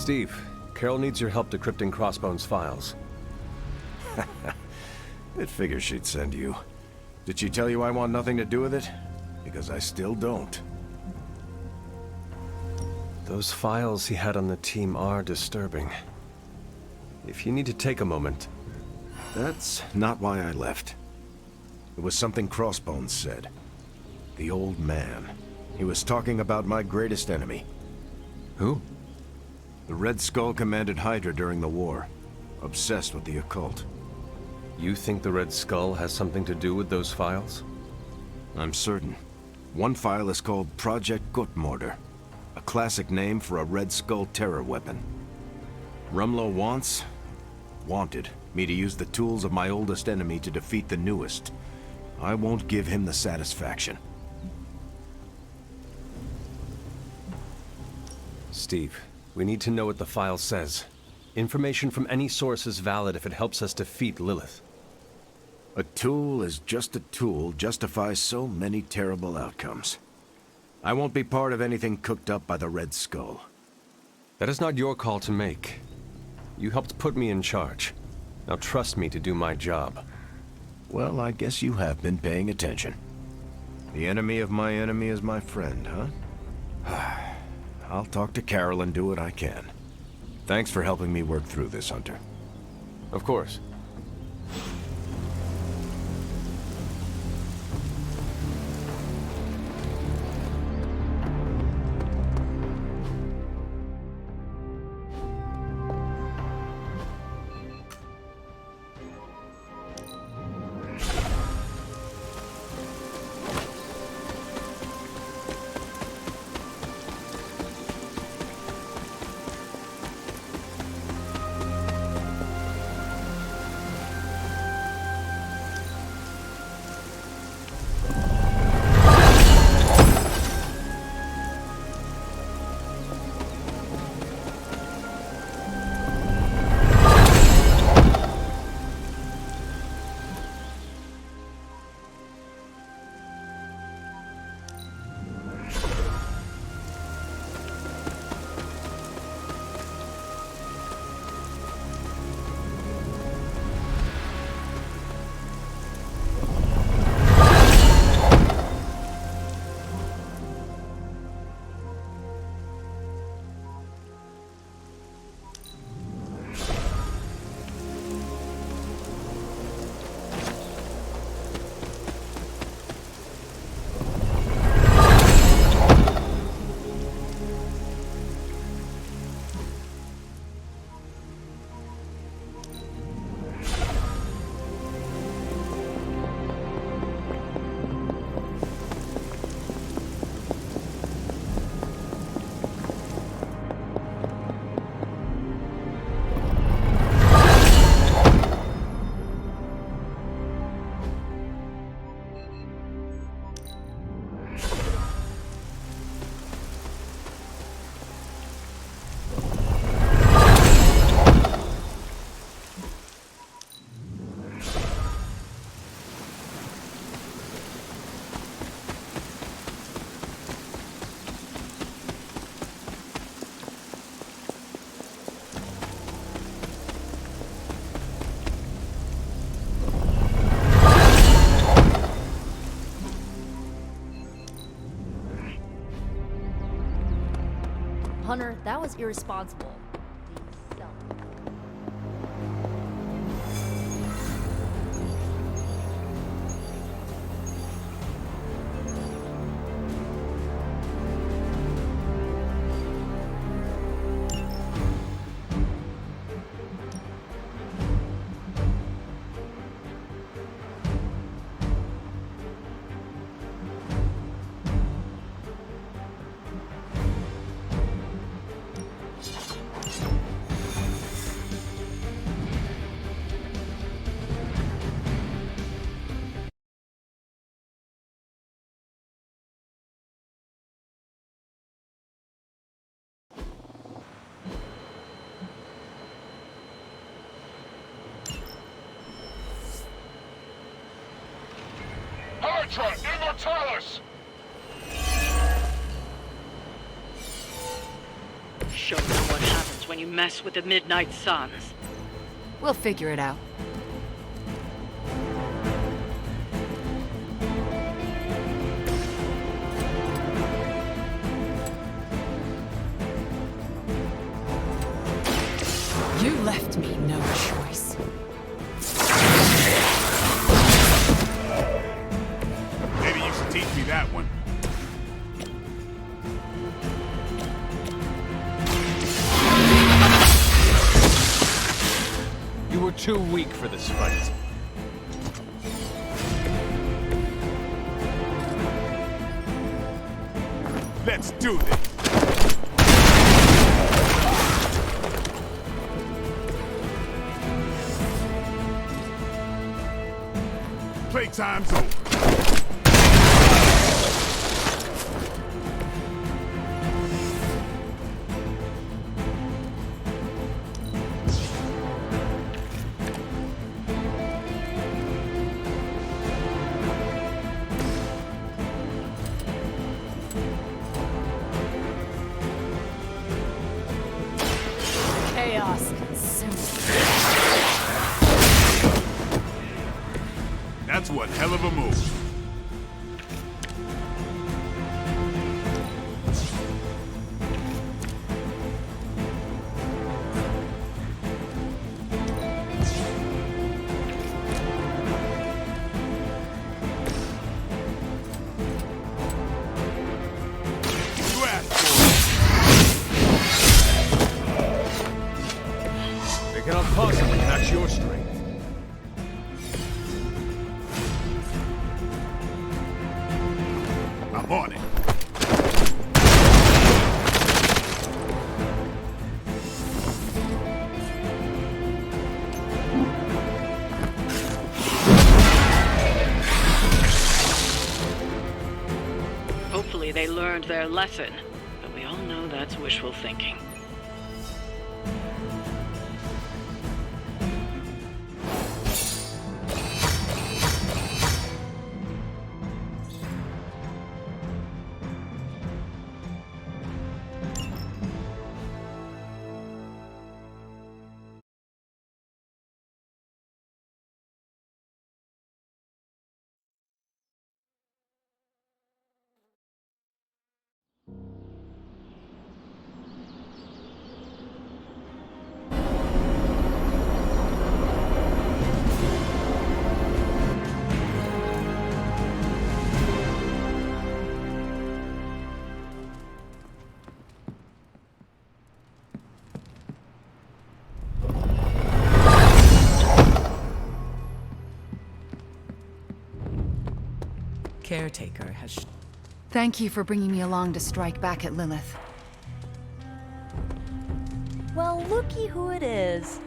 Steve, Carol needs your help decrypting Crossbone's files. It figures she'd send you. Did she tell you I want nothing to do with it? Because I still don't. Those files he had on the team are disturbing. If you need to take a moment... That's not why I left. It was something Crossbones said. The old man. He was talking about my greatest enemy. Who? The Red Skull commanded Hydra during the war. Obsessed with the occult. You think the Red Skull has something to do with those files? I'm certain. One file is called Project Gutmorder, a classic name for a Red Skull terror weapon. Rumlow wanted me to use the tools of my oldest enemy to defeat the newest. I won't give him the satisfaction. Steve, we need to know what the file says. Information from any source is valid if it helps us defeat Lilith. A tool is just a tool justifies so many terrible outcomes. I won't be part of anything cooked up by the Red Skull. That is not your call to make. You helped put me in charge. Now trust me to do my job. Well, I guess you have been paying attention. The enemy of my enemy is my friend, huh? I'll talk to Carol and do what I can. Thanks for helping me work through this, Hunter. Of course. Hunter, that was irresponsible. Hydra Immortalis! Show me what happens happens when you mess with the Midnight Suns. We'll figure it out. You left me no choice. Maybe you should teach me that one. You were too weak for this fight. Let's do this. Playtime's over. Chaos consumes. That's one hell of a move. You asked for it. They cannot possibly match your strength. I'm on it. Hopefully they learned their lesson, but we all know that's wishful thinking. Caretaker has... Thank you for bringing me along to strike back at Lilith. Well, looky who it is.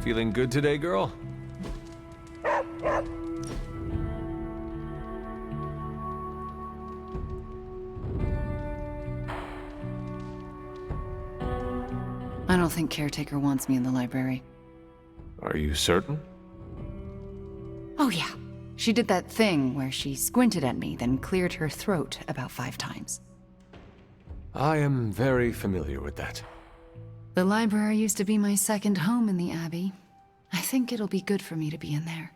Feeling good today, girl? I don't think Caretaker wants me in the library. Are you certain? Oh yeah. She did that thing where she squinted at me, then cleared her throat about 5 times. I am very familiar with that. The library used to be my second home in the Abbey. I think it'll be good for me to be in there.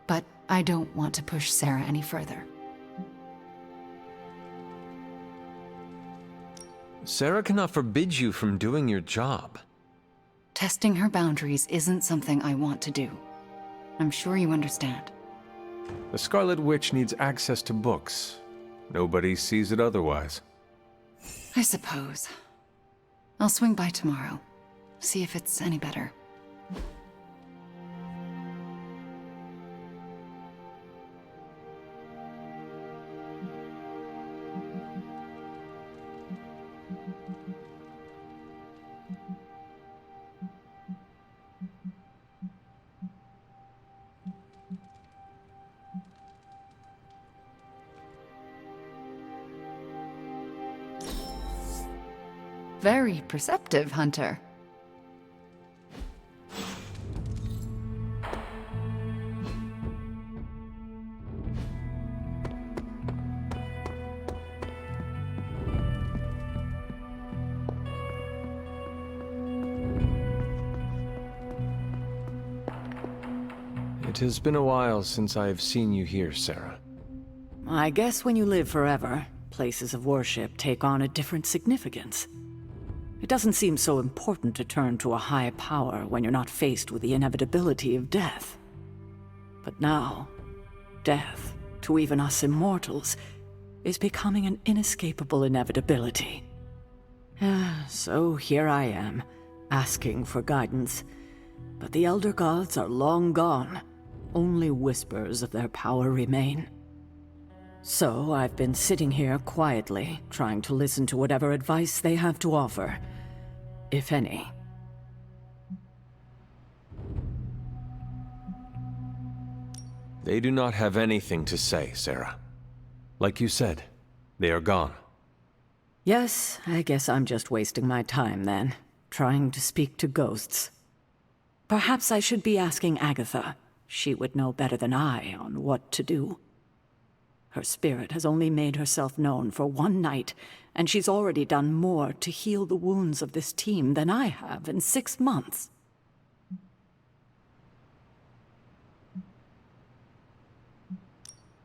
But I don't want to push Sarah any further. Sarah cannot forbid you from doing your job. Testing her boundaries isn't something I want to do. I'm sure you understand. The Scarlet Witch needs access to books. Nobody sees it otherwise. I suppose. I'll swing by tomorrow. See if it's any better. Very perceptive, Hunter. has been a while since I have seen you here, Sarah. I guess when you live forever, places of worship take on a different significance. It doesn't seem so important to turn to a high power when you're not faced with the inevitability of death. But now, death, to even us immortals, is becoming an inescapable inevitability. So here I am, asking for guidance. But the Elder Gods are long gone. Only whispers of their power remain. So I've been sitting here quietly, trying to listen to whatever advice they have to offer, if any. They do not have anything to say, Sarah. Like you said, they are gone. Yes, I guess I'm just wasting my time then, trying to speak to ghosts. Perhaps I should be asking Agatha. She would know better than I on what to do. Her spirit has only made herself known for one night, and she's already done more to heal the wounds of this team than I have in 6 months.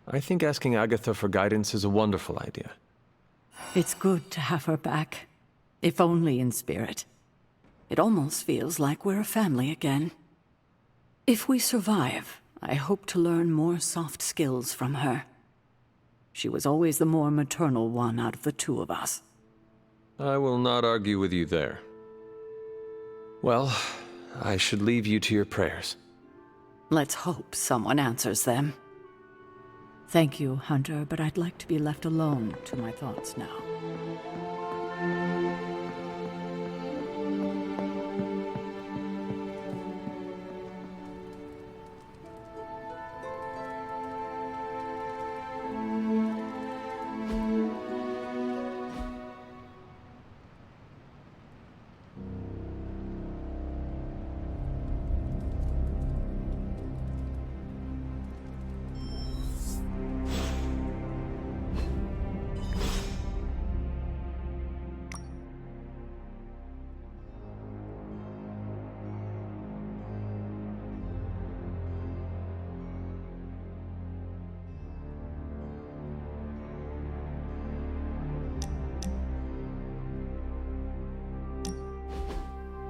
I think asking Agatha for guidance is a wonderful idea. It's good to have her back, if only in spirit. It almost feels like we're a family again. If we survive, I hope to learn more soft skills from her. She was always the more maternal one out of the two of us. I will not argue with you there. Well, I should leave you to your prayers. Let's hope someone answers them. Thank you, Hunter, but I'd like to be left alone to my thoughts now.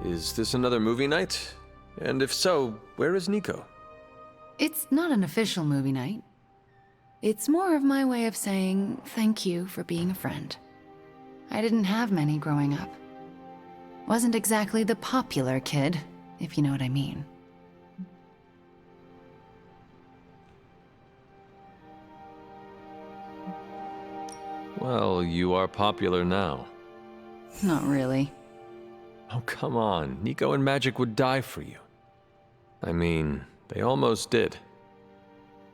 Is this another movie night? And if so, where is Nico? It's not an official movie night. It's more of my way of saying thank you for being a friend. I didn't have many growing up. Wasn't exactly the popular kid, if you know what I mean. Well, you are popular now. Not really. Oh, come on. Nico and Magic would die for you. I mean, they almost did.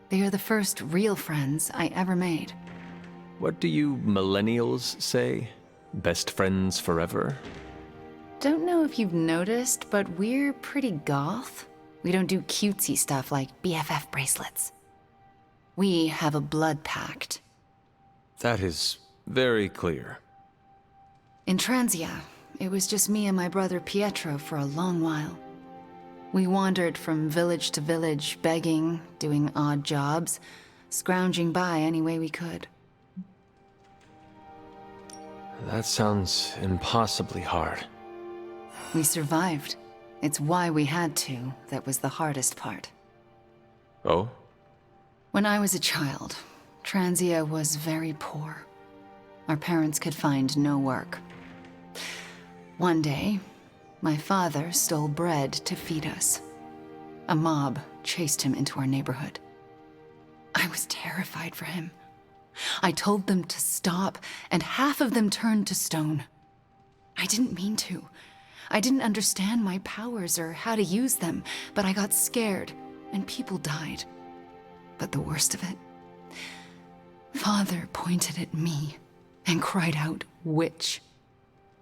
They are the first real friends I ever made. What do you millennials say? Best friends forever? Don't know if you've noticed, but we're pretty goth. We don't do cutesy stuff like BFF bracelets. We have a blood pact. That is very clear. In Transia, it was just me and my brother Pietro for a long while. We wandered from village to village, begging, doing odd jobs, scrounging by any way we could. That sounds impossibly hard. We survived. It's why we had to. That was the hardest part. Oh? When I was a child, Transia was very poor. Our parents could find no work. One day, my father stole bread to feed us. A mob chased him into our neighborhood. I was terrified for him. I told them to stop, and half of them turned to stone. I didn't mean to. I didn't understand my powers or how to use them, but I got scared, and people died. But the worst of it, Father pointed at me and cried out, "Witch."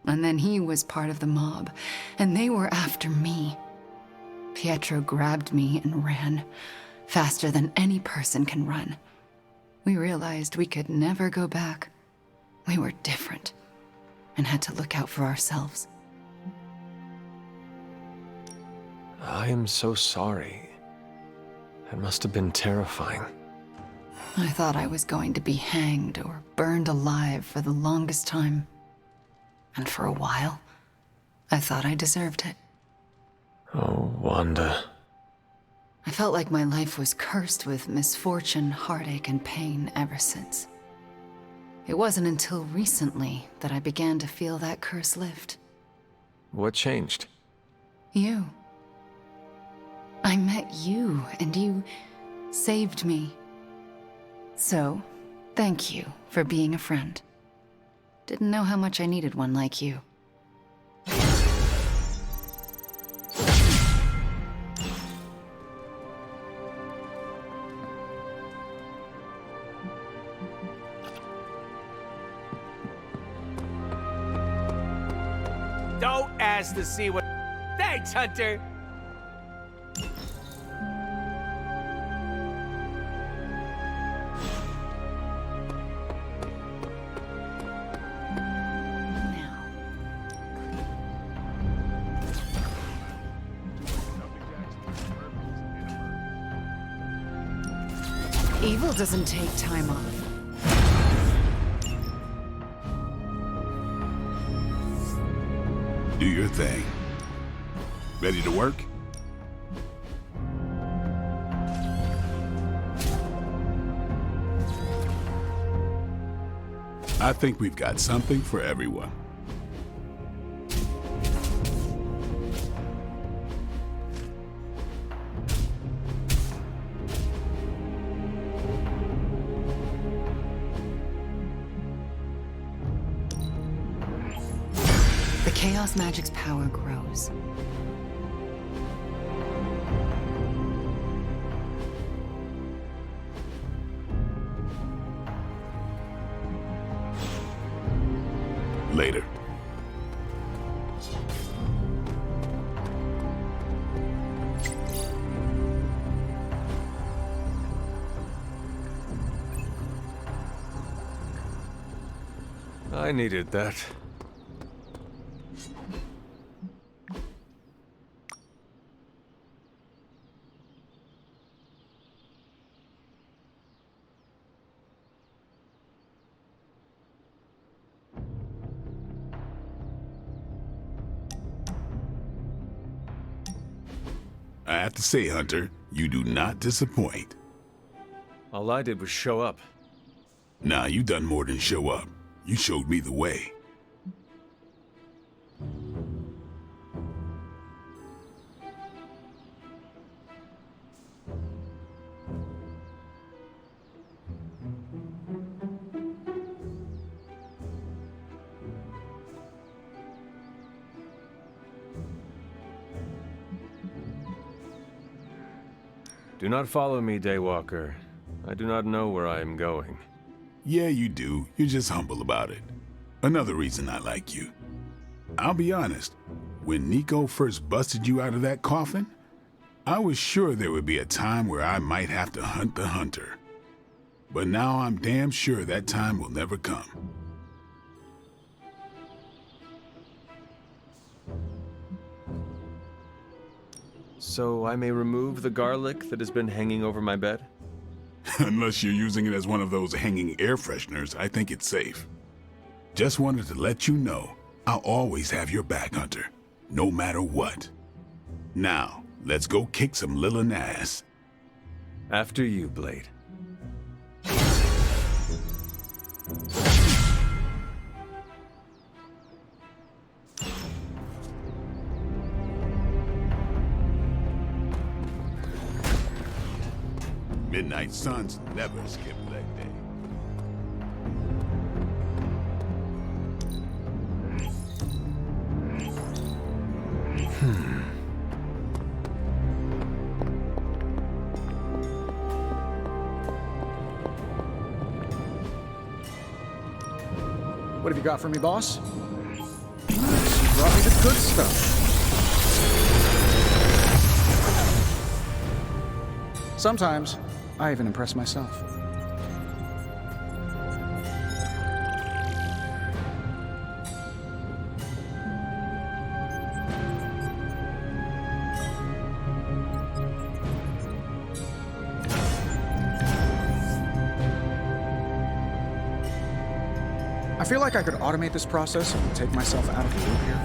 And then he was part of the mob, and they were after me. Pietro grabbed me and ran, faster than any person can run. We realized we could never go back. We were different, and had to look out for ourselves. I am so sorry. It must have been terrifying. I thought I was going to be hanged or burned alive for the longest time. And for a while, I thought I deserved it. Oh, Wanda. I felt like my life was cursed with misfortune, heartache, and pain ever since. It wasn't until recently that I began to feel that curse lift. What changed? You. I met you, and you saved me. So, thank you for being a friend. Didn't know how much I needed one like you. Don't ask to see what... Thanks, Hunter! Now. Evil doesn't take time off. Do your thing. Ready to work? I think we've got something for everyone. The Chaos Magic's power grows. Later. I needed that. I have to say, Hunter, you do not disappoint. All I did was show up. Nah, you done more than show up. You showed me the way. Do not follow me, Daywalker. I do not know where I am going. Yeah, you do. You're just humble about it. Another reason I like you. I'll be honest, when Nico first busted you out of that coffin, I was sure there would be a time where I might have to hunt the hunter. But now I'm damn sure that time will never come. So I may remove the garlic that has been hanging over my bed? Unless you're using it as one of those hanging air fresheners, I think it's safe. Just wanted to let you know, I'll always have your back, Hunter, no matter what. Now, let's go kick some Lilin ass. After you, Blade. Midnight Suns never skip leg day. What have you got for me, boss? Nice. Brought me the good stuff. Sometimes, I even impress myself. I feel like I could automate this process and take myself out of the loop here.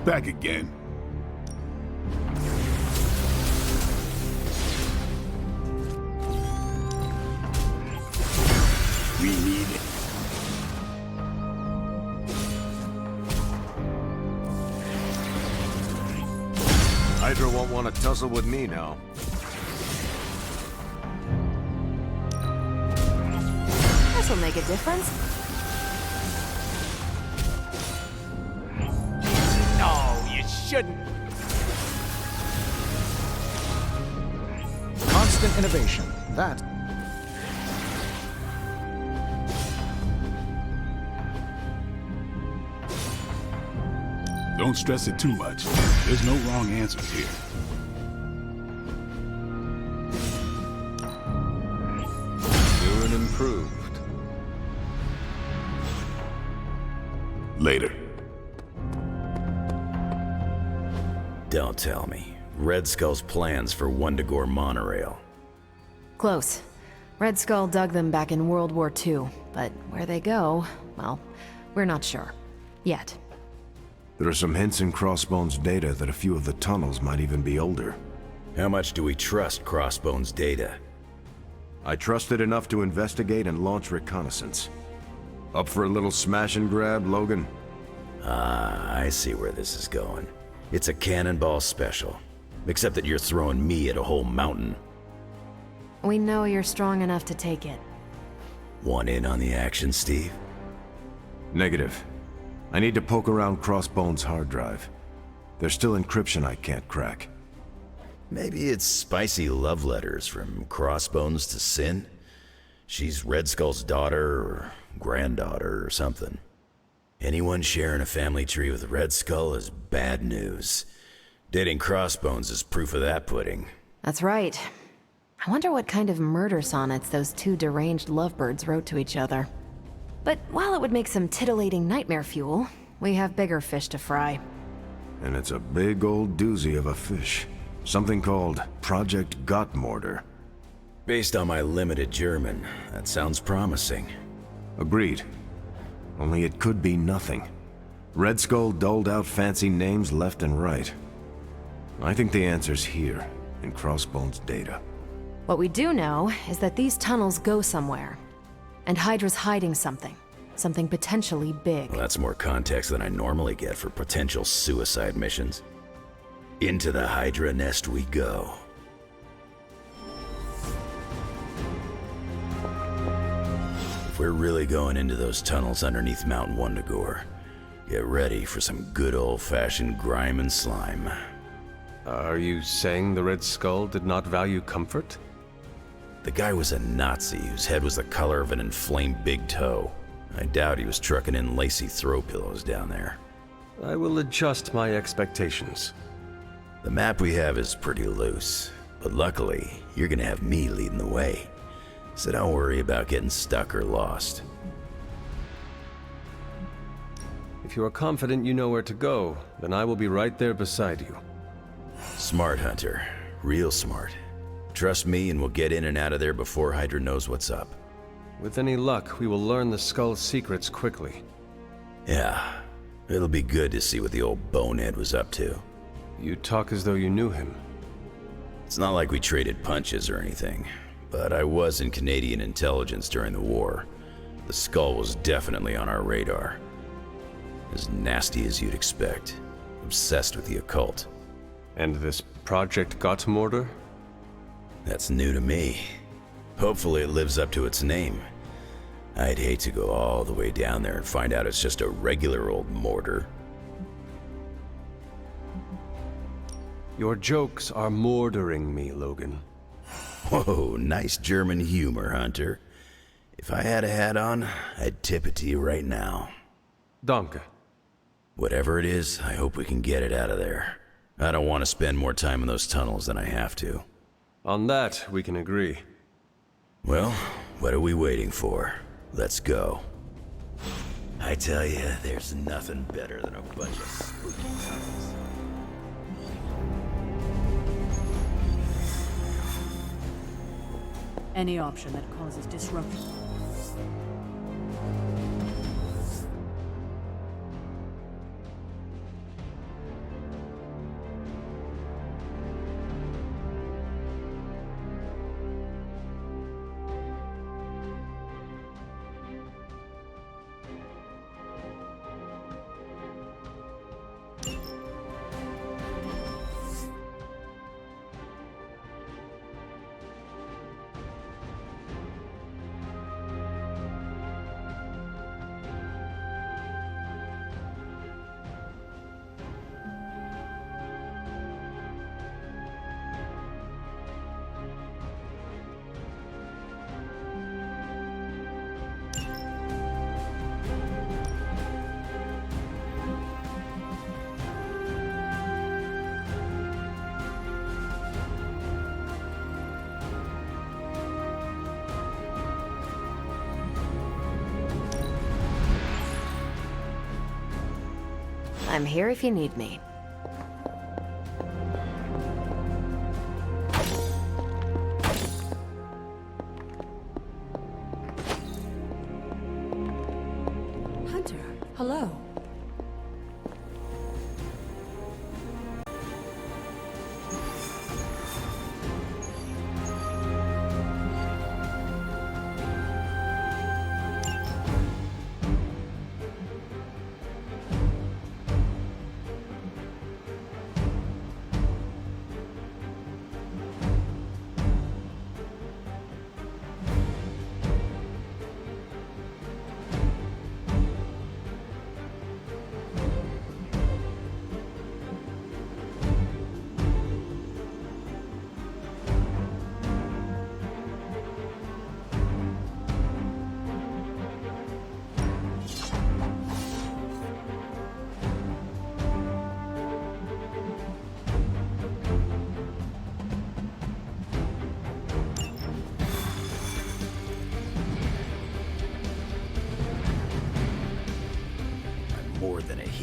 Back again. We need it. Hydra won't want to tussle with me now. This'll make a difference. No, you shouldn't. Constant innovation. That. Don't stress it too much. There's no wrong answers here. New and improved. Later. Don't tell me. Red Skull's plans for Wundagore monorail. Close. Red Skull dug them back in World War II, but where they go, well, we're not sure. Yet. There are some hints in Crossbone's data that a few of the tunnels might even be older. How much do we trust Crossbone's data? I trusted enough to investigate and launch reconnaissance. Up for a little smash and grab, Logan? Ah, I see where this is going. It's a cannonball special. Except that you're throwing me at a whole mountain. We know you're strong enough to take it. Want in on the action, Steve? Negative. I need to poke around Crossbone's hard drive. There's still encryption I can't crack. Maybe it's spicy love letters from Crossbones to Sin? She's Red Skull's daughter or granddaughter or something. Anyone sharing a family tree with Red Skull is bad news. Dating Crossbones is proof of that pudding. That's right. I wonder what kind of murder sonnets those two deranged lovebirds wrote to each other. But while it would make some titillating nightmare fuel, we have bigger fish to fry. And it's a big old doozy of a fish. Something called Project Gottmorder. Based on my limited German, that sounds promising. Agreed. Only it could be nothing. Red Skull doled out fancy names left and right. I think the answer's here, in Crossbone's data. What we do know is that these tunnels go somewhere. And Hydra's hiding something. Something potentially big. Well, that's more context than I normally get for potential suicide missions. Into the Hydra nest we go. If we're really going into those tunnels underneath Mount Wundagore, get ready for some good old-fashioned grime and slime. Are you saying the Red Skull did not value comfort? The guy was a Nazi whose head was the color of an inflamed big toe. I doubt he was trucking in lacy throw pillows down there. I will adjust my expectations. The map we have is pretty loose, but luckily, you're gonna have me leading the way. So don't worry about getting stuck or lost. If you are confident you know where to go, then I will be right there beside you. Smart, Hunter. Real smart. Trust me and we'll get in and out of there before Hydra knows what's up. With any luck, we will learn the Skull's secrets quickly. Yeah, it'll be good to see what the old bonehead was up to. You talk as though you knew him. It's not like we traded punches or anything, but I was in Canadian intelligence during the war. The Skull was definitely on our radar. As nasty as you'd expect. Obsessed with the occult. And this Project Gottmorder? That's new to me. Hopefully it lives up to its name. I'd hate to go all the way down there and find out it's just a regular old mortar. Your jokes are mordering me, Logan. Whoa, nice German humor, Hunter. If I had a hat on, I'd tip it to you right now. Danke. Whatever it is, I hope we can get it out of there. I don't want to spend more time in those tunnels than I have to. On that, we can agree. Well, what are we waiting for? Let's go. I tell you, there's nothing better than a bunch of spooky tunnels. Any option that causes disruption. I'm here if you need me. Hunter, hello.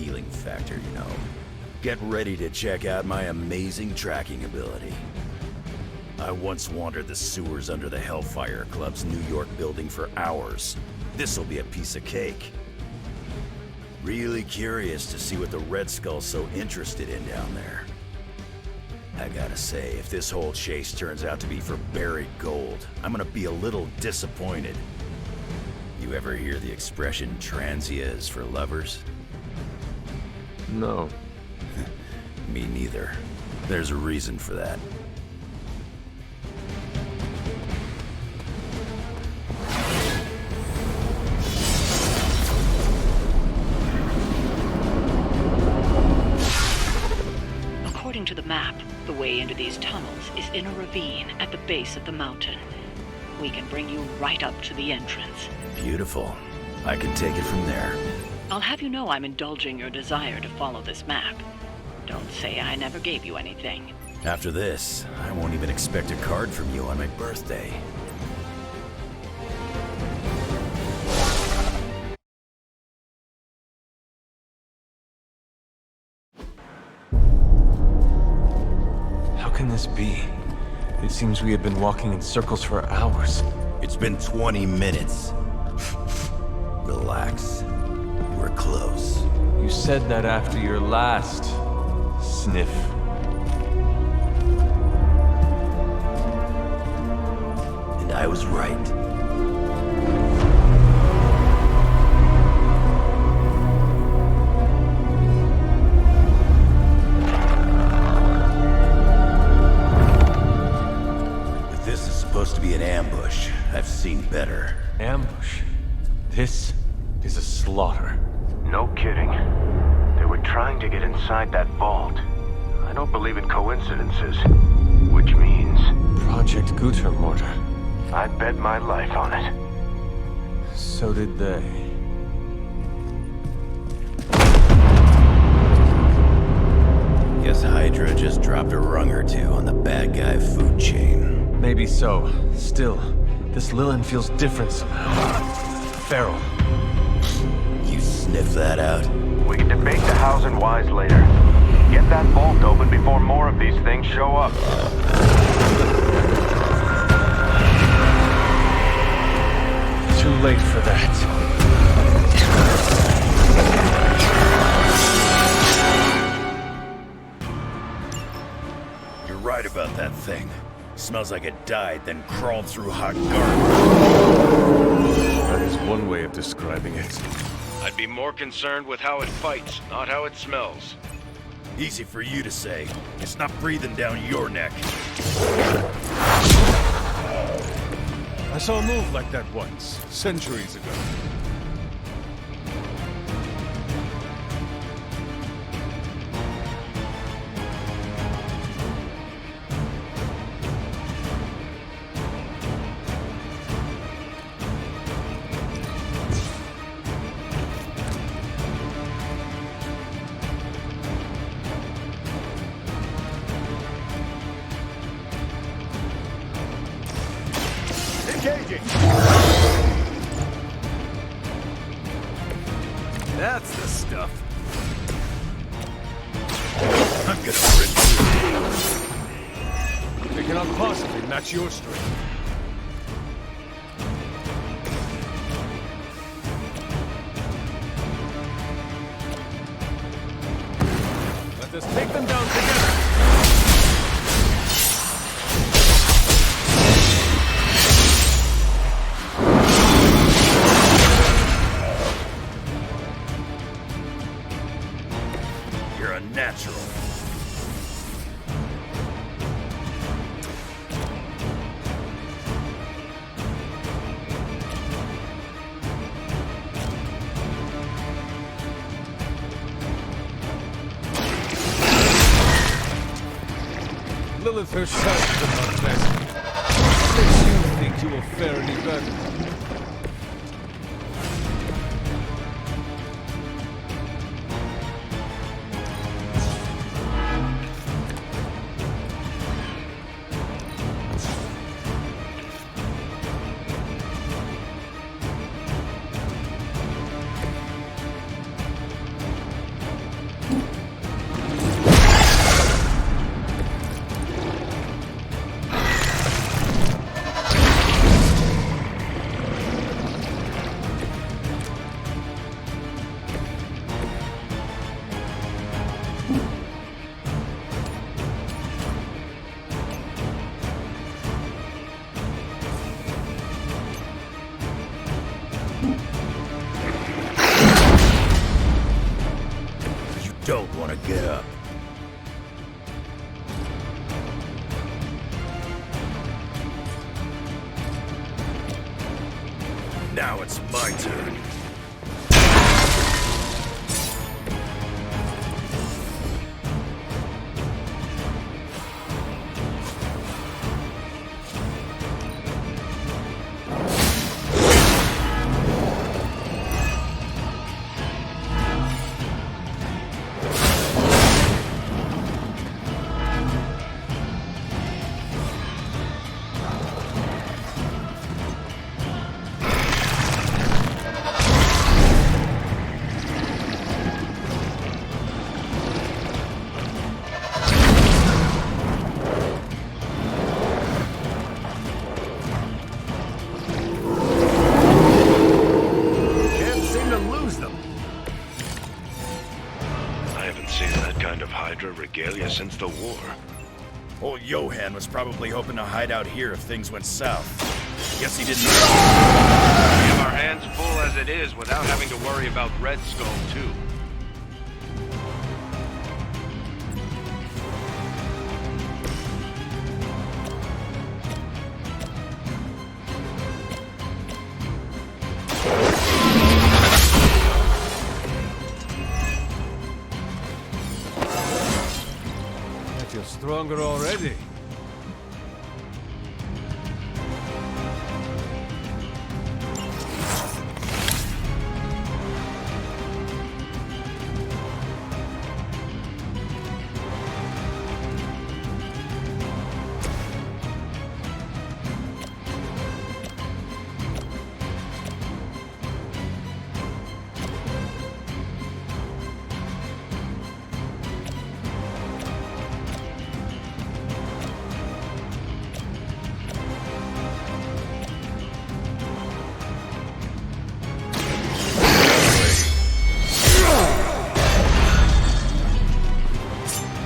appealing factor, you know. Get ready to check out my amazing tracking ability. I once wandered the sewers under the Hellfire Club's New York building for hours. This'll be a piece of cake. Really curious to see what the Red Skull's so interested in down there. I gotta say, if this whole chase turns out to be for buried gold, I'm gonna be a little disappointed. You ever hear the expression transient is for lovers? No. Me neither. There's a reason for that. According to the map, the way into these tunnels is in a ravine at the base of the mountain. We can bring you right up to the entrance. Beautiful. I can take it from there. I'll have you know I'm indulging your desire to follow this map. Don't say I never gave you anything. After this, I won't even expect a card from you on my birthday. How can this be? It seems we have been walking in circles for hours. It's been 20 minutes. Relax. We're close. You said that after your last sniff. And I was right. If this is supposed to be an ambush, I've seen better. Ambush? This is a slaughter. No kidding. They were trying to get inside that vault. I don't believe in coincidences. Which means... Project Gutermortar. I'd bet my life on it. So did they. Guess Hydra just dropped a rung or two on the bad guy food chain. Maybe so. Still, this Lilin feels different somehow. Feral. You sniff that out? We can debate the hows and whys later. Get that vault open before more of these things show up. Too late for that. You're right about that thing. Smells like it died, then crawled through hot garbage. That is one way of describing it. I'd be more concerned with how it fights, not how it smells. Easy for you to say. It's not breathing down your neck. I saw a move like that once, centuries ago. That's the stuff. I'm gonna rip you. They cannot possibly match your strength. Let us take them down together. Natural. Lilith herself did not best. Makes you think you will fare any better. Now get up. Now it's my turn. Regalia since the war. Old Johan was probably hoping to hide out here if things went south. Guess he didn't. We have our hands full as it is without having to worry about Red Skull, too. You're stronger already.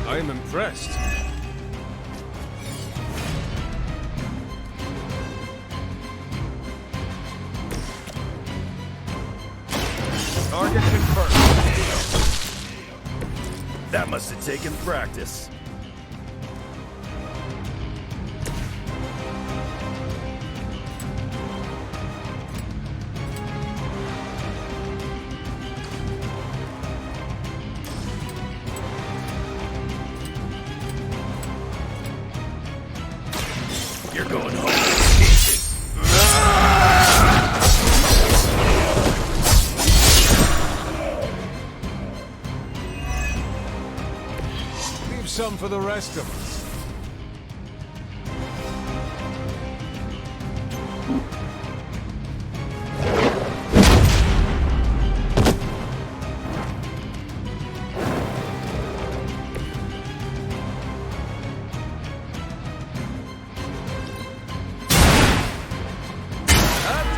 I'm impressed. Target confirmed. That must have taken practice. You're going home. Leave some for the rest of us.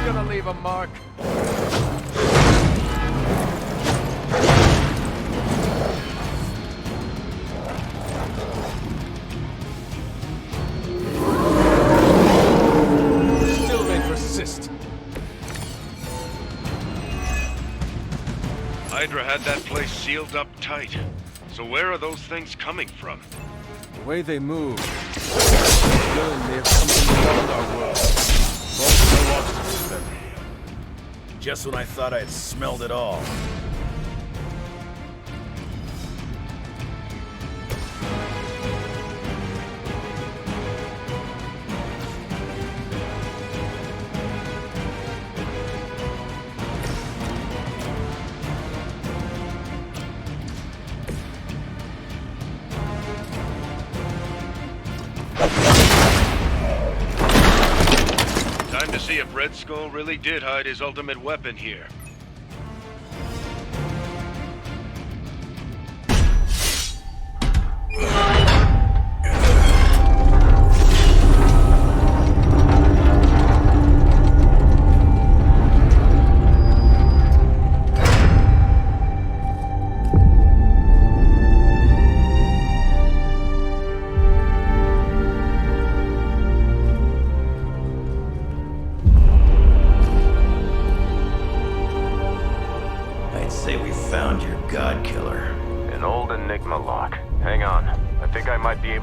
Gonna leave a mark. Still they persist. Hydra had that place sealed up tight. So where are those things coming from? The way they move, villain may have come from beyond our world. Both know what to do with them. Just when I thought I had smelled it all. Time to see if Red Skull really did hide his ultimate weapon here.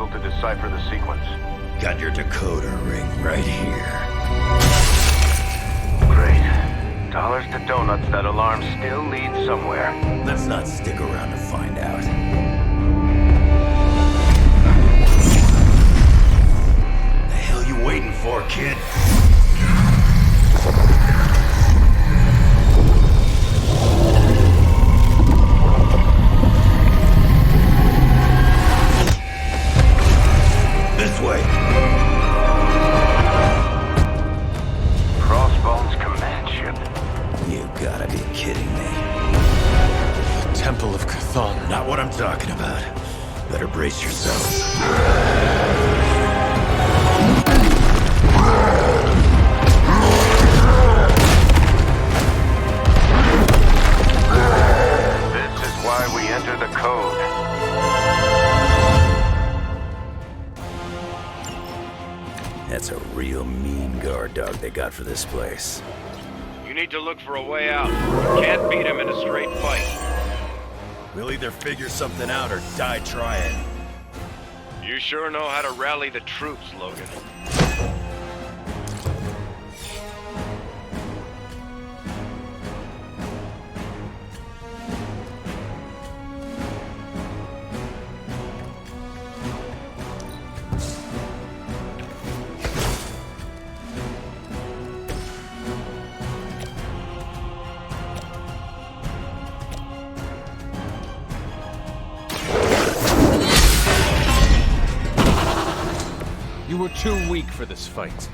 able to decipher the sequence. Got your decoder ring right here. Great. Dollars to donuts, that alarm still leads somewhere. Let's not stick around to find out. The hell you waiting for, kid? This way. Crossbones command ship. You gotta be kidding me. Temple of Cthulhu. Not what I'm talking about. Better brace yourselves. This is why we enter the code. That's a real mean guard dog they got for this place. You need to look for a way out. You can't beat him in a straight fight. We'll either figure something out or die trying. You sure know how to rally the troops, Logan. You were too weak for this fight.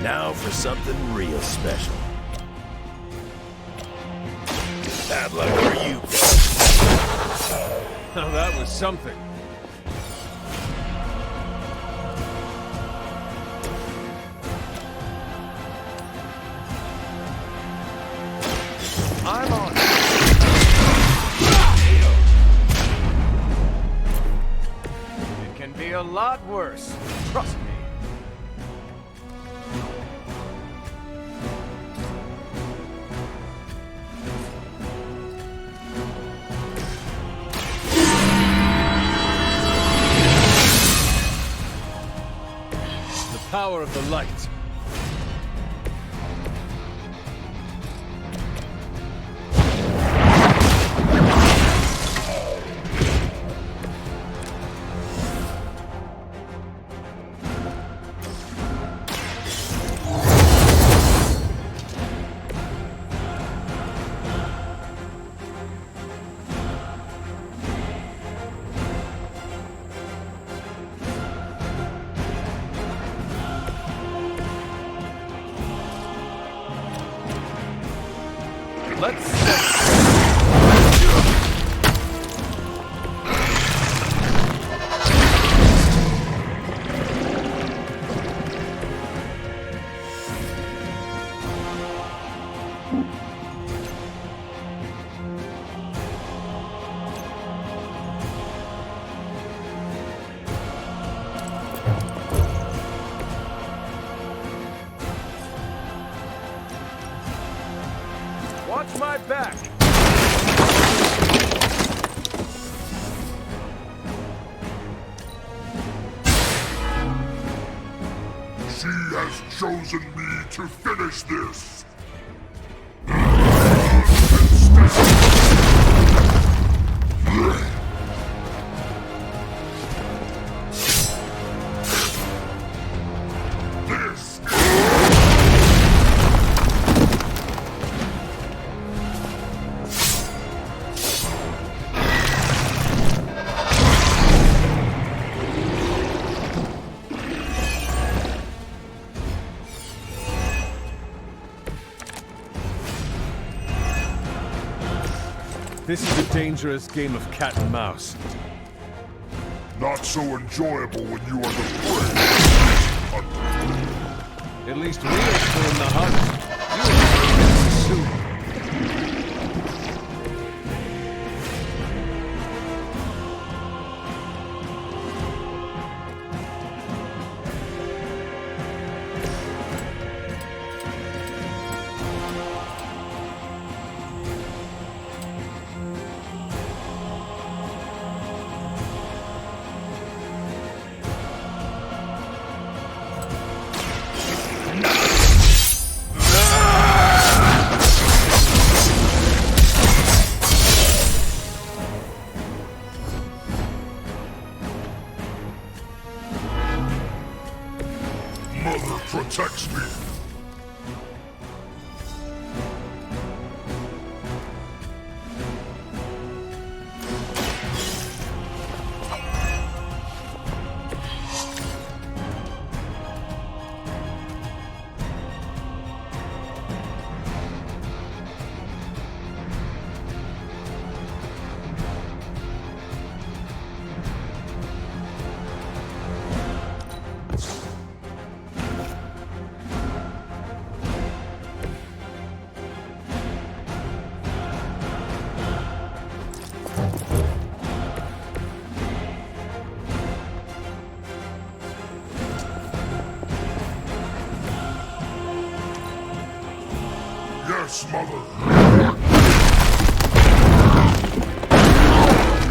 Now for something real special. Bad luck for you. Now that was something. I'm on. It can be a lot worse. Trust me. Power of the light. Watch my back. She has chosen me to finish this. This is a dangerous game of cat and mouse. Not so enjoyable when you are the prey. At least we are still in the hunt. You will soon. Mother protects me. Yes, Mother.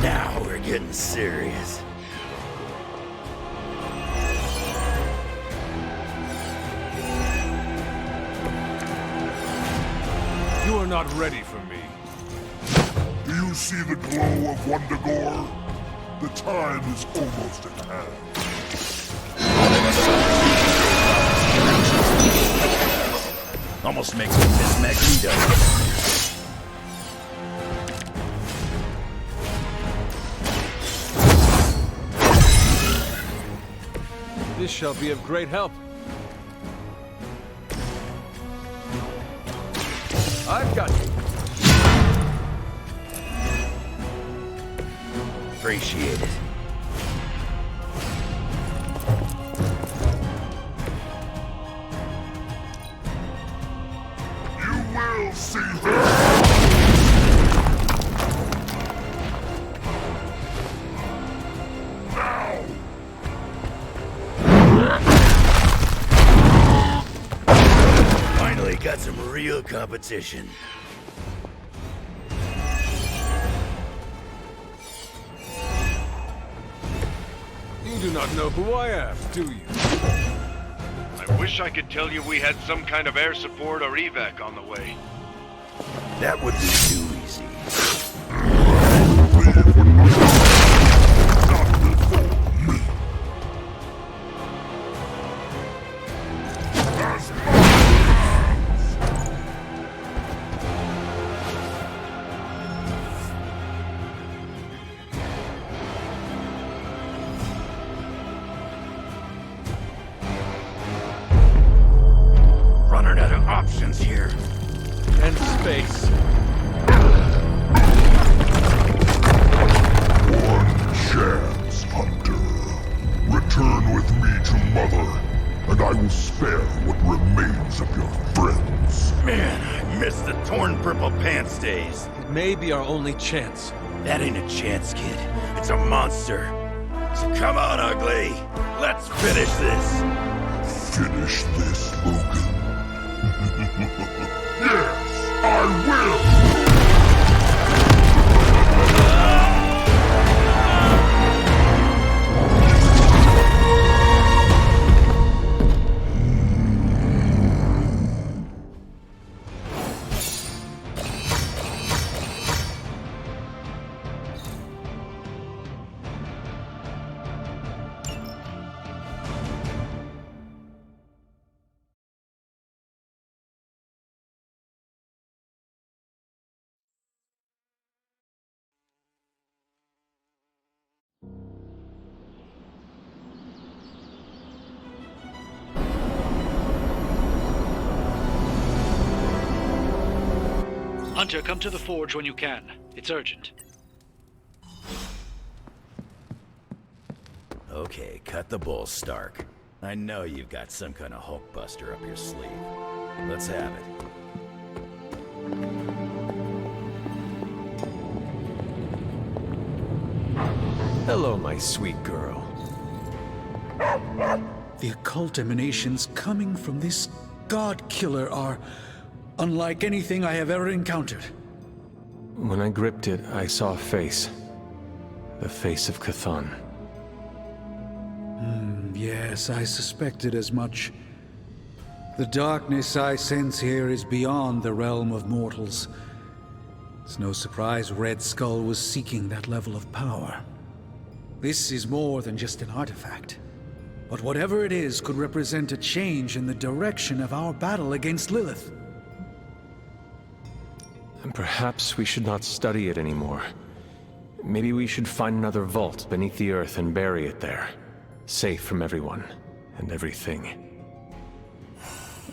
Now we're getting serious. You are not ready for me. Do you see the glow of Wundagore? The time is almost at hand. Almost makes me miss Magneto. This shall be of great help. I've got you. Appreciate it. We'll see her. Now. Finally got some real competition. You do not know who I am, do you? I wish I could tell you we had some kind of air support or evac on the way. That would be too easy. Running out of options here. And space. One chance, Hunter. Return with me to Mother, and I will spare what remains of your friends. Man, I miss the torn purple pants days. It may be our only chance. That ain't a chance, kid. It's a monster. So come on, Ugly. Let's finish this. Finish this, Logan. Yes, I will! Hunter, come to the forge when you can. It's urgent. Okay, cut the bull, Stark. I know you've got some kind of Hulkbuster up your sleeve. Let's have it. Hello, my sweet girl. The occult emanations coming from this god killer are unlike anything I have ever encountered. When I gripped it, I saw a face. The face of Chthon. Yes, I suspected as much. The darkness I sense here is beyond the realm of mortals. It's no surprise Red Skull was seeking that level of power. This is more than just an artifact. But whatever it is could represent a change in the direction of our battle against Lilith. And perhaps we should not study it anymore. Maybe we should find another vault beneath the earth and bury it there. Safe from everyone and everything.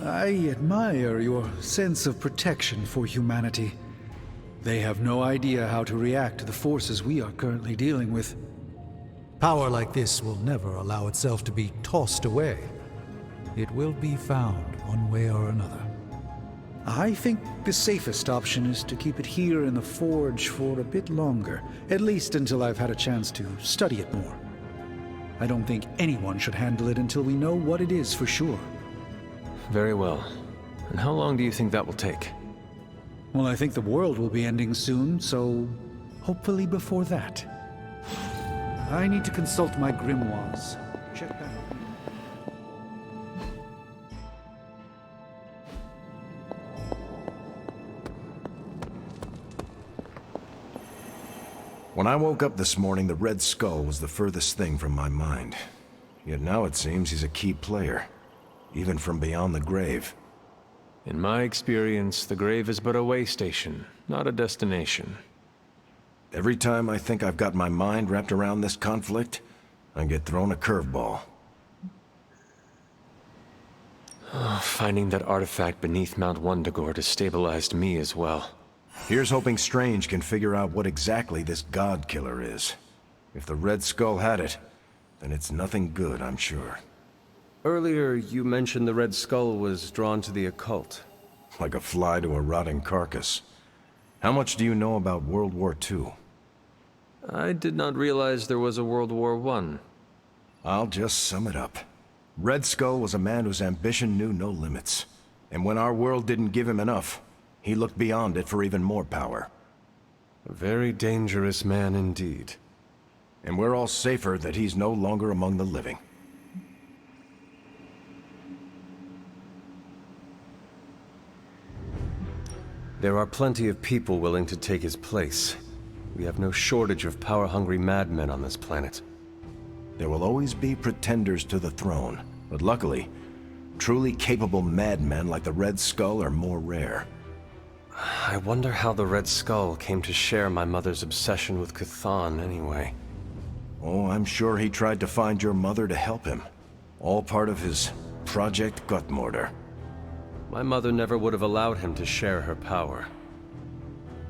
I admire your sense of protection for humanity. They have no idea how to react to the forces we are currently dealing with. Power like this will never allow itself to be tossed away. It will be found one way or another. I think the safest option is to keep it here in the forge for a bit longer, at least until I've had a chance to study it more. I don't think anyone should handle it until we know what it is for sure. Very well. And how long do you think that will take? Well, I think the world will be ending soon, so hopefully before that. I need to consult my grimoires. Check back. When I woke up this morning, the Red Skull was the furthest thing from my mind. Yet now it seems he's a key player, even from beyond the grave. In my experience, the grave is but a way station, not a destination. Every time I think I've got my mind wrapped around this conflict, I get thrown a curveball. Finding that artifact beneath Mount Wundagore destabilized me as well. Here's hoping Strange can figure out what exactly this god killer is. If the Red Skull had it, then it's nothing good, I'm sure. Earlier, you mentioned the Red Skull was drawn to the occult. Like a fly to a rotting carcass. How much do you know about World War II? I did not realize there was a World War I. I'll just sum it up. Red Skull was a man whose ambition knew no limits. And when our world didn't give him enough, he looked beyond it for even more power. A very dangerous man indeed. And we're all safer that he's no longer among the living. There are plenty of people willing to take his place. We have no shortage of power-hungry madmen on this planet. There will always be pretenders to the throne, but luckily, truly capable madmen like the Red Skull are more rare. I wonder how the Red Skull came to share my mother's obsession with Chthon anyway. Oh, I'm sure he tried to find your mother to help him. All part of his Project Gutmortar. My mother never would have allowed him to share her power.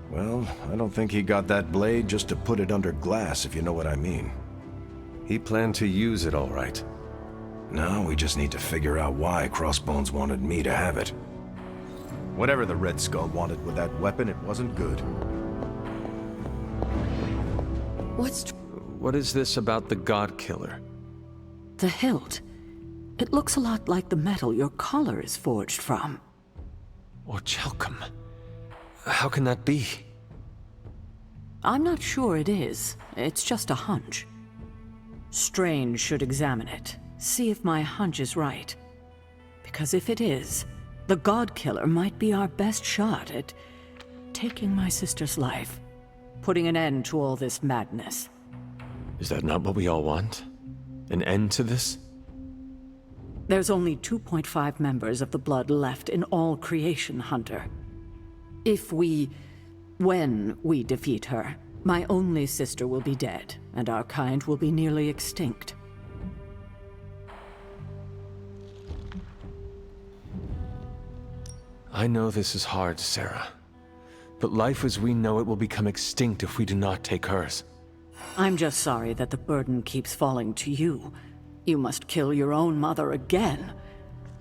Well, I don't think he got that blade just to put it under glass, if you know what I mean. He planned to use it all right. Now we just need to figure out why Crossbones wanted me to have it. Whatever the Red Skull wanted with that weapon, it wasn't good. What is this about the God Killer? The hilt. It looks a lot like the metal your collar is forged from. Or Chalcum. How can that be? I'm not sure it is. It's just a hunch. Strange should examine it. See if my hunch is right. Because if it is, the God Killer might be our best shot at taking my sister's life, putting an end to all this madness. Is that not what we all want? An end to this? There's only 2.5 members of the Blood left in all creation, Hunter. When we defeat her, my only sister will be dead, and our kind will be nearly extinct. I know this is hard, Sarah. But life as we know it will become extinct if we do not take hers. I'm just sorry that the burden keeps falling to you. You must kill your own mother again.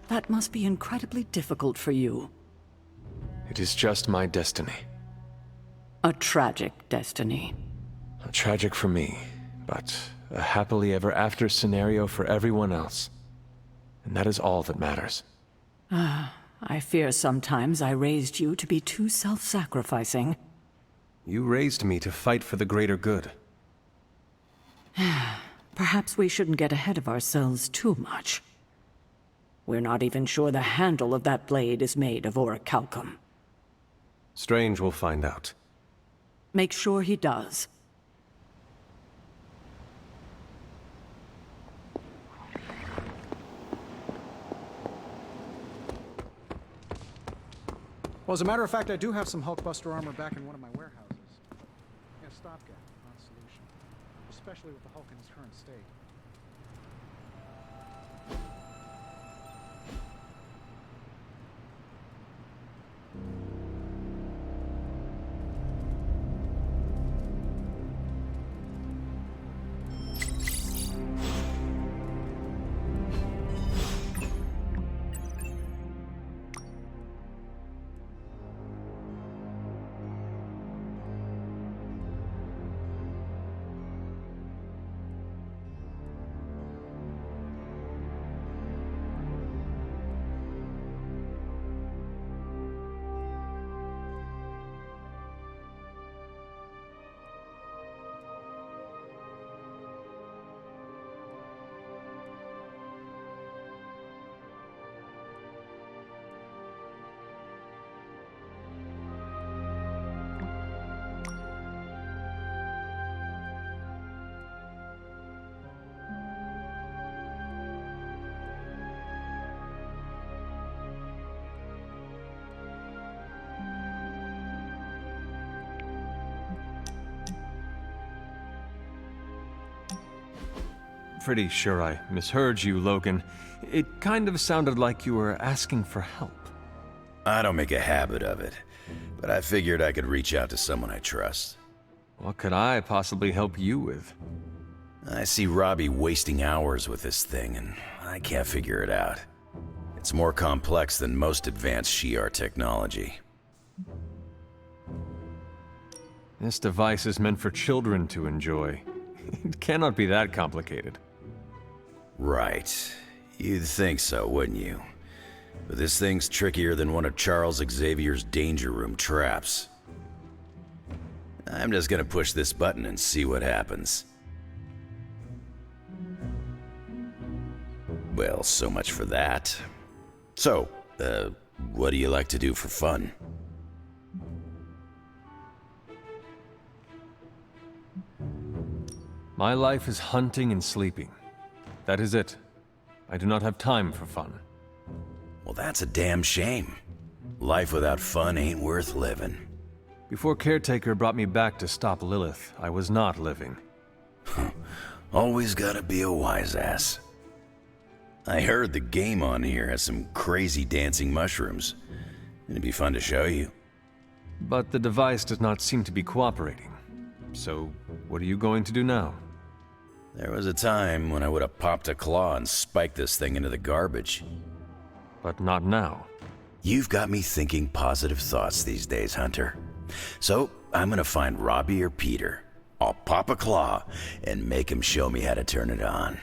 That must be incredibly difficult for you. It is just my destiny. A tragic destiny. Tragic for me, but a happily ever after scenario for everyone else. And that is all that matters. I fear sometimes I raised you to be too self-sacrificing. You raised me to fight for the greater good. Perhaps we shouldn't get ahead of ourselves too much. We're not even sure the handle of that blade is made of orichalcum. Strange will find out. Make sure he does. Well, as a matter of fact, I do have some Hulkbuster armor back in one of my warehouses. Yeah, stopgap, not a solution. Especially with the Hulk in his current state. Pretty sure I misheard you, Logan. It kind of sounded like you were asking for help. I don't make a habit of it, but I figured I could reach out to someone I trust. What could I possibly help you with? I see Robbie wasting hours with this thing, and I can't figure it out. It's more complex than most advanced Shi'ar technology. This device is meant for children to enjoy. It cannot be that complicated. Right. You'd think so, wouldn't you? But this thing's trickier than one of Charles Xavier's Danger Room traps. I'm just gonna push this button and see what happens. Well, so much for that. So, what do you like to do for fun? My life is hunting and sleeping. That is it. I do not have time for fun. Well, that's a damn shame. Life without fun ain't worth living. Before Caretaker brought me back to stop Lilith, I was not living. Always gotta be a wise ass. I heard the game on here has some crazy dancing mushrooms. It'd be fun to show you. But the device does not seem to be cooperating. So, what are you going to do now? There was a time when I would have popped a claw and spiked this thing into the garbage. But not now. You've got me thinking positive thoughts these days, Hunter. So, I'm gonna find Robbie or Peter. I'll pop a claw and make him show me how to turn it on.